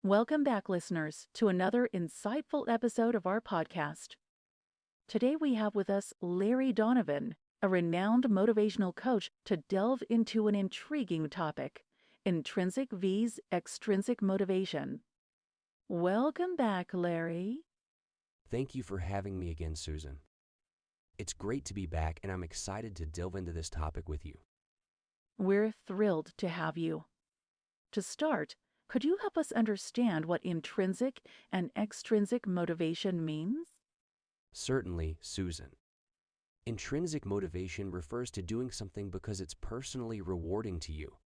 Welcome back, listeners, to another insightful episode of our podcast. Today we have with us Larry Donovan, a renowned motivational coach, to delve into an intriguing topic, intrinsic vs. extrinsic motivation. Welcome back, Larry. Thank you for having me again, Susan. It's great to be back, and I'm excited to delve into this topic with you. We're thrilled to have you. To start, could you help us understand what intrinsic and extrinsic motivation means? Certainly, Susan. Intrinsic motivation refers to doing something because it's personally rewarding to you.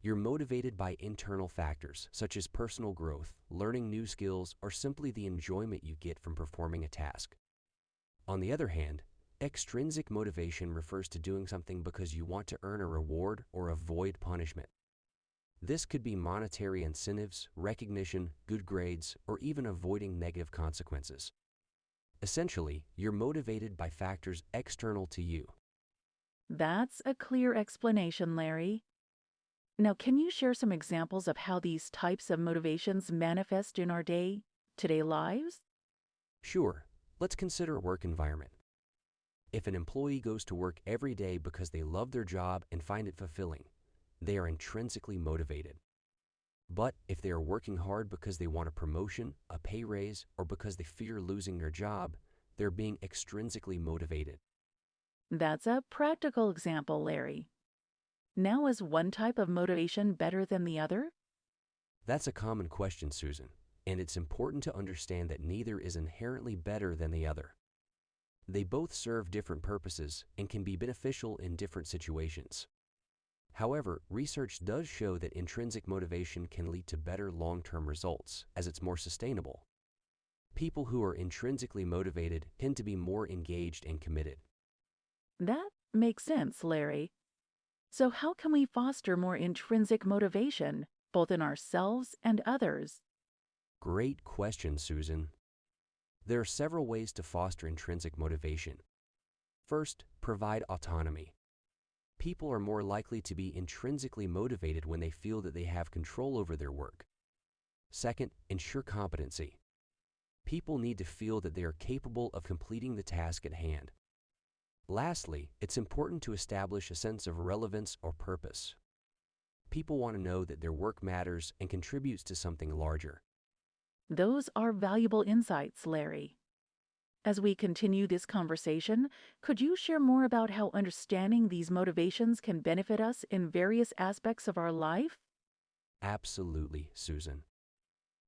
You're motivated by internal factors, such as personal growth, learning new skills, or simply the enjoyment you get from performing a task. On the other hand, extrinsic motivation refers to doing something because you want to earn a reward or avoid punishment. This could be monetary incentives, recognition, good grades, or even avoiding negative consequences. Essentially, you're motivated by factors external to you. That's a clear explanation, Larry. Now, can you share some examples of how these types of motivations manifest in our day-to-day lives? Sure, let's consider a work environment. If an employee goes to work every day because they love their job and find it fulfilling, they are intrinsically motivated. But if they are working hard because they want a promotion, a pay raise, or because they fear losing their job, they're being extrinsically motivated. That's a practical example, Larry. Now, is one type of motivation better than the other? That's a common question, Susan, and it's important to understand that neither is inherently better than the other. They both serve different purposes and can be beneficial in different situations. However, research does show that intrinsic motivation can lead to better long-term results, as it's more sustainable. People who are intrinsically motivated tend to be more engaged and committed. That makes sense, Larry. So how can we foster more intrinsic motivation, both in ourselves and others? Great question, Susan. There are several ways to foster intrinsic motivation. First, provide autonomy. People are more likely to be intrinsically motivated when they feel that they have control over their work. Second, ensure competency. People need to feel that they are capable of completing the task at hand. Lastly, it's important to establish a sense of relevance or purpose. People want to know that their work matters and contributes to something larger. Those are valuable insights, Larry. As we continue this conversation, could you share more about how understanding these motivations can benefit us in various aspects of our life? Absolutely, Susan.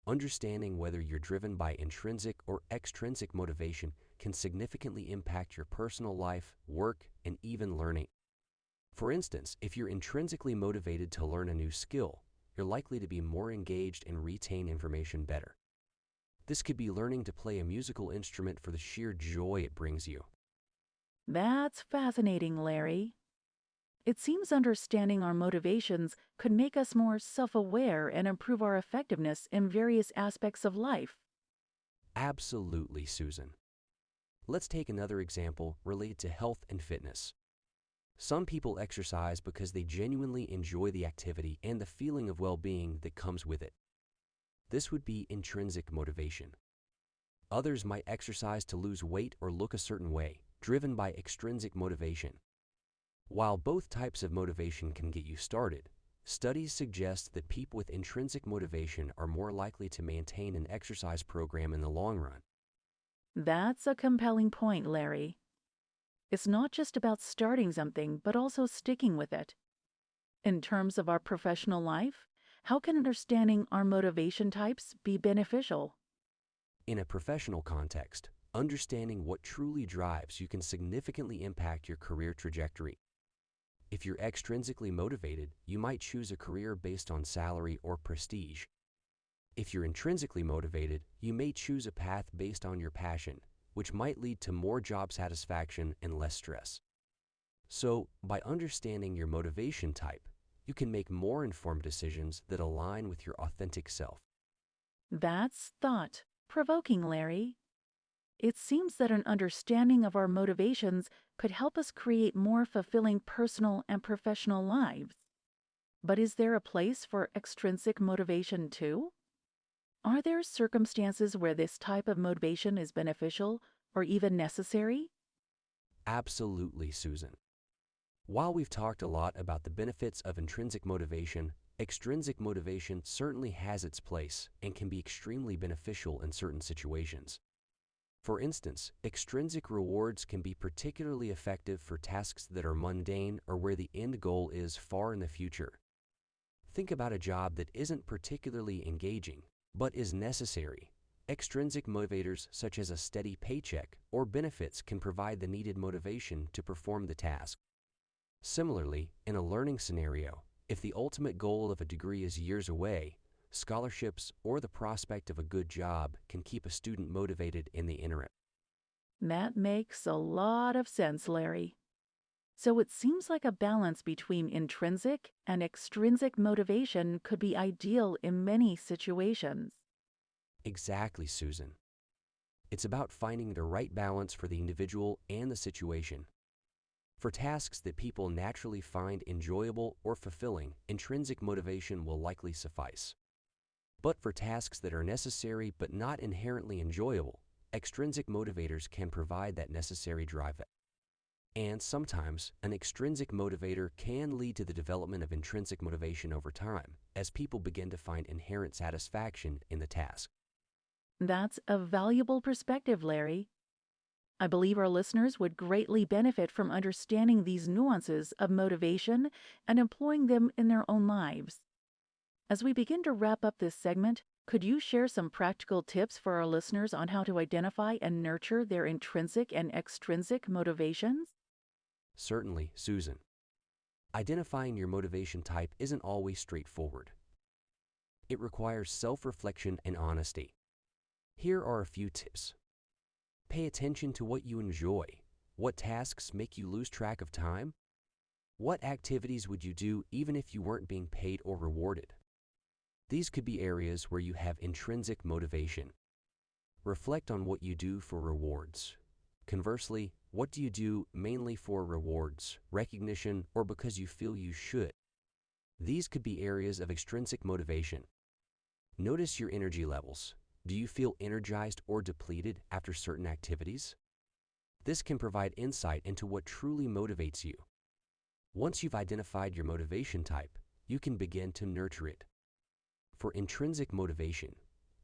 Understanding whether you're driven by intrinsic or extrinsic motivation can significantly impact your personal life, work, and even learning. For instance, if you're intrinsically motivated to learn a new skill, you're likely to be more engaged and retain information better. This could be learning to play a musical instrument for the sheer joy it brings you. That's fascinating, Larry. It seems understanding our motivations could make us more self-aware and improve our effectiveness in various aspects of life. Absolutely, Susan. Let's take another example related to health and fitness. Some people exercise because they genuinely enjoy the activity and the feeling of well-being that comes with it. This would be intrinsic motivation. Others might exercise to lose weight or look a certain way, driven by extrinsic motivation. While both types of motivation can get you started, studies suggest that people with intrinsic motivation are more likely to maintain an exercise program in the long run. That's a compelling point, Larry. It's not just about starting something, but also sticking with it. In terms of our professional life, how can understanding our motivation types be beneficial? In a professional context, understanding what truly drives you can significantly impact your career trajectory. If you're extrinsically motivated, you might choose a career based on salary or prestige. If you're intrinsically motivated, you may choose a path based on your passion, which might lead to more job satisfaction and less stress. So, by understanding your motivation type, you can make more informed decisions that align with your authentic self. That's thought-provoking, Larry. It seems that an understanding of our motivations could help us create more fulfilling personal and professional lives. But is there a place for extrinsic motivation too? Are there circumstances where this type of motivation is beneficial or even necessary? Absolutely, Susan. While we've talked a lot about the benefits of intrinsic motivation, extrinsic motivation certainly has its place and can be extremely beneficial in certain situations. For instance, extrinsic rewards can be particularly effective for tasks that are mundane or where the end goal is far in the future. Think about a job that isn't particularly engaging, but is necessary. Extrinsic motivators such as a steady paycheck or benefits can provide the needed motivation to perform the task. Similarly, in a learning scenario, if the ultimate goal of a degree is years away, scholarships or the prospect of a good job can keep a student motivated in the interim. That makes a lot of sense, Larry. So it seems like a balance between intrinsic and extrinsic motivation could be ideal in many situations. Exactly, Susan. It's about finding the right balance for the individual and the situation. For tasks that people naturally find enjoyable or fulfilling, intrinsic motivation will likely suffice. But for tasks that are necessary but not inherently enjoyable, extrinsic motivators can provide that necessary drive. And sometimes, an extrinsic motivator can lead to the development of intrinsic motivation over time, as people begin to find inherent satisfaction in the task. That's a valuable perspective, Larry. I believe our listeners would greatly benefit from understanding these nuances of motivation and employing them in their own lives. As we begin to wrap up this segment, could you share some practical tips for our listeners on how to identify and nurture their intrinsic and extrinsic motivations? Certainly, Susan. Identifying your motivation type isn't always straightforward. It requires self-reflection and honesty. Here are a few tips. Pay attention to what you enjoy. What tasks make you lose track of time? What activities would you do even if you weren't being paid or rewarded? These could be areas where you have intrinsic motivation. Reflect on what you do for rewards. Conversely, what do you do mainly for rewards, recognition, or because you feel you should? These could be areas of extrinsic motivation. Notice your energy levels. Do you feel energized or depleted after certain activities? This can provide insight into what truly motivates you. Once you've identified your motivation type, you can begin to nurture it. For intrinsic motivation,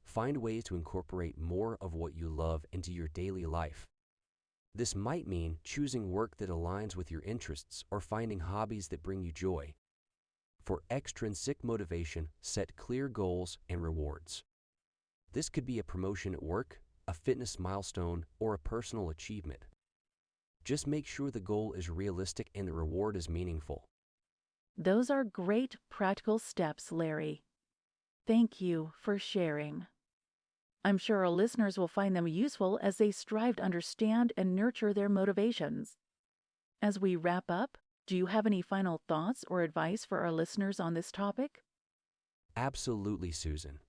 find ways to incorporate more of what you love into your daily life. This might mean choosing work that aligns with your interests or finding hobbies that bring you joy. For extrinsic motivation, set clear goals and rewards. This could be a promotion at work, a fitness milestone, or a personal achievement. Just make sure the goal is realistic and the reward is meaningful. Those are great practical steps, Larry. Thank you for sharing. I'm sure our listeners will find them useful as they strive to understand and nurture their motivations. As we wrap up, do you have any final thoughts or advice for our listeners on this topic? Absolutely, Susan.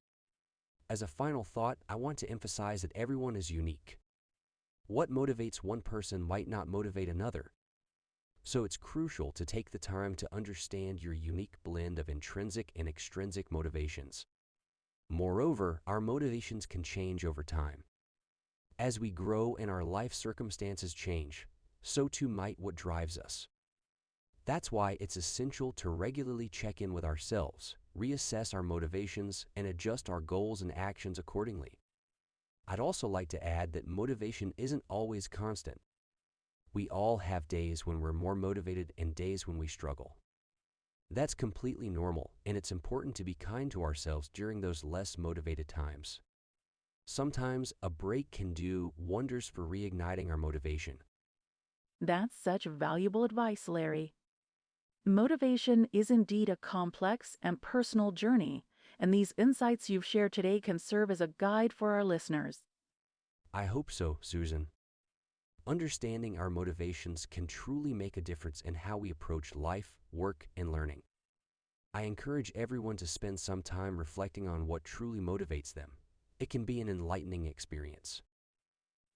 As a final thought, I want to emphasize that everyone is unique. What motivates one person might not motivate another. So it's crucial to take the time to understand your unique blend of intrinsic and extrinsic motivations. Moreover, our motivations can change over time. As we grow and our life circumstances change, so too might what drives us. That's why it's essential to regularly check in with ourselves, reassess our motivations, and adjust our goals and actions accordingly. I'd also like to add that motivation isn't always constant. We all have days when we're more motivated and days when we struggle. That's completely normal, and it's important to be kind to ourselves during those less motivated times. Sometimes a break can do wonders for reigniting our motivation. That's such valuable advice, Larry. Motivation is indeed a complex and personal journey, and these insights you've shared today can serve as a guide for our listeners. I hope so, Susan. Understanding our motivations can truly make a difference in how we approach life, work, and learning. I encourage everyone to spend some time reflecting on what truly motivates them. It can be an enlightening experience.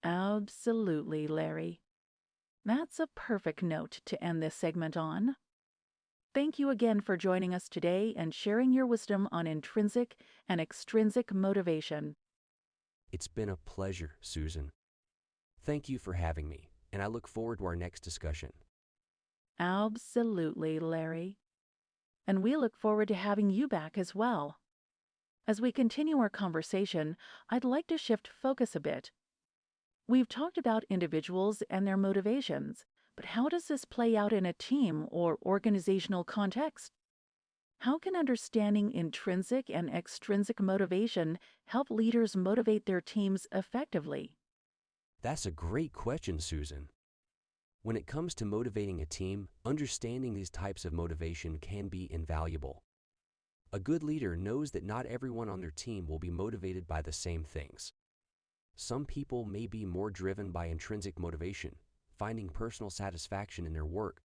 Absolutely, Larry. That's a perfect note to end this segment on. Thank you again for joining us today and sharing your wisdom on intrinsic and extrinsic motivation. It's been a pleasure, Susan. Thank you for having me, and I look forward to our next discussion. Absolutely, Larry. And we look forward to having you back as well. As we continue our conversation, I'd like to shift focus a bit. We've talked about individuals and their motivations, but how does this play out in a team or organizational context? How can understanding intrinsic and extrinsic motivation help leaders motivate their teams effectively? That's a great question, Susan. When it comes to motivating a team, understanding these types of motivation can be invaluable. A good leader knows that not everyone on their team will be motivated by the same things. Some people may be more driven by intrinsic motivation, finding personal satisfaction in their work.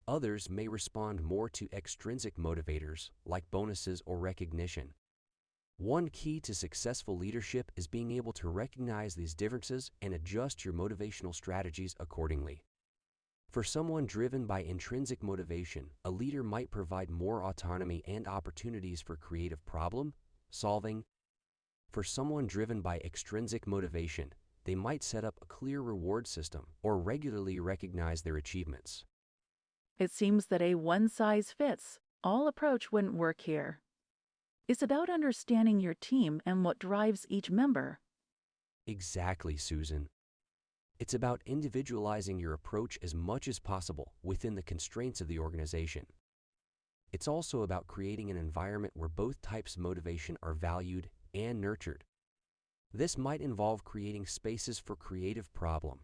Others may respond more to extrinsic motivators like bonuses or recognition. One key to successful leadership is being able to recognize these differences and adjust your motivational strategies accordingly. For someone driven by intrinsic motivation, a leader might provide more autonomy and opportunities for creative problem solving. For someone driven by extrinsic motivation, they might set up a clear reward system or regularly recognize their achievements. It seems that a one-size-fits-all approach wouldn't work here. It's about understanding your team and what drives each member. Exactly, Susan. It's about individualizing your approach as much as possible within the constraints of the organization. It's also about creating an environment where both types of motivation are valued and nurtured. This might involve creating spaces for creative problem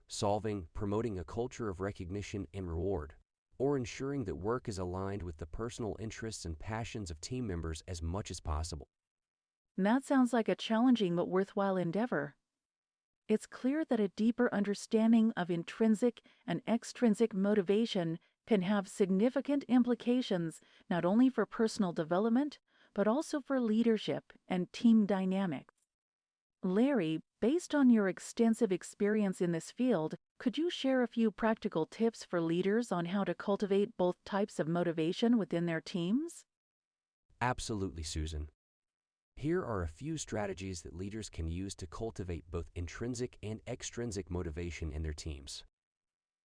solving, promoting a culture of recognition and reward, or ensuring that work is aligned with the personal interests and passions of team members as much as possible. That sounds like a challenging but worthwhile endeavor. It's clear that a deeper understanding of intrinsic and extrinsic motivation can have significant implications not only for personal development, but also for leadership and team dynamics. Larry, based on your extensive experience in this field, could you share a few practical tips for leaders on how to cultivate both types of motivation within their teams? Absolutely, Susan. Here are a few strategies that leaders can use to cultivate both intrinsic and extrinsic motivation in their teams.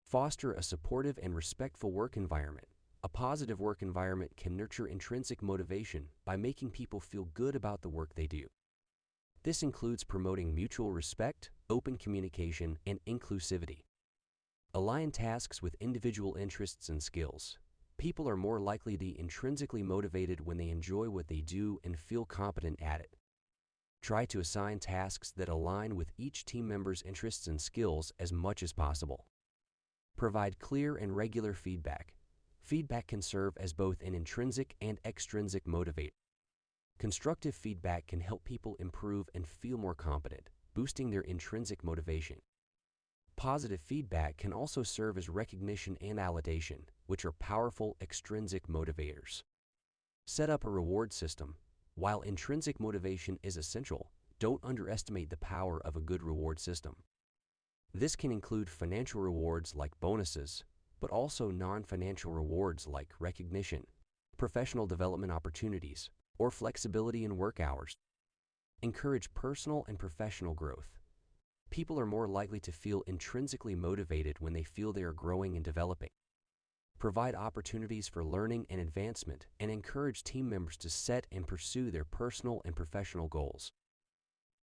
Foster a supportive and respectful work environment. A positive work environment can nurture intrinsic motivation by making people feel good about the work they do. This includes promoting mutual respect, open communication, and inclusivity. Align tasks with individual interests and skills. People are more likely to be intrinsically motivated when they enjoy what they do and feel competent at it. Try to assign tasks that align with each team member's interests and skills as much as possible. Provide clear and regular feedback. Feedback can serve as both an intrinsic and extrinsic motivator. Constructive feedback can help people improve and feel more competent, boosting their intrinsic motivation. Positive feedback can also serve as recognition and validation, which are powerful extrinsic motivators. Set up a reward system. While intrinsic motivation is essential, don't underestimate the power of a good reward system. This can include financial rewards like bonuses, but also non-financial rewards like recognition, professional development opportunities, or flexibility in work hours. Encourage personal and professional growth. People are more likely to feel intrinsically motivated when they feel they are growing and developing. Provide opportunities for learning and advancement, and encourage team members to set and pursue their personal and professional goals.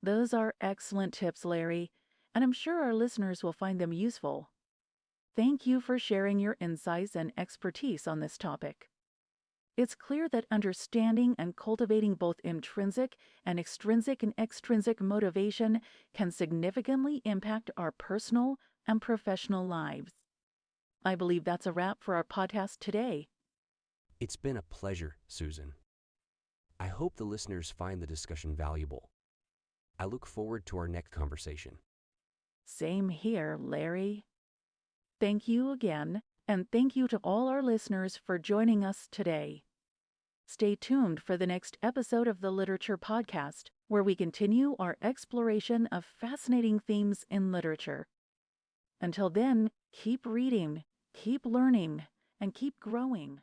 Those are excellent tips, Larry, and I'm sure our listeners will find them useful. Thank you for sharing your insights and expertise on this topic. It's clear that understanding and cultivating both intrinsic and extrinsic motivation can significantly impact our personal and professional lives. I believe that's a wrap for our podcast today. It's been a pleasure, Susan. I hope the listeners find the discussion valuable. I look forward to our next conversation. Same here, Larry. Thank you again, and thank you to all our listeners for joining us today. Stay tuned for the next episode of the Literature Podcast, where we continue our exploration of fascinating themes in literature. Until then, keep reading, keep learning, and keep growing.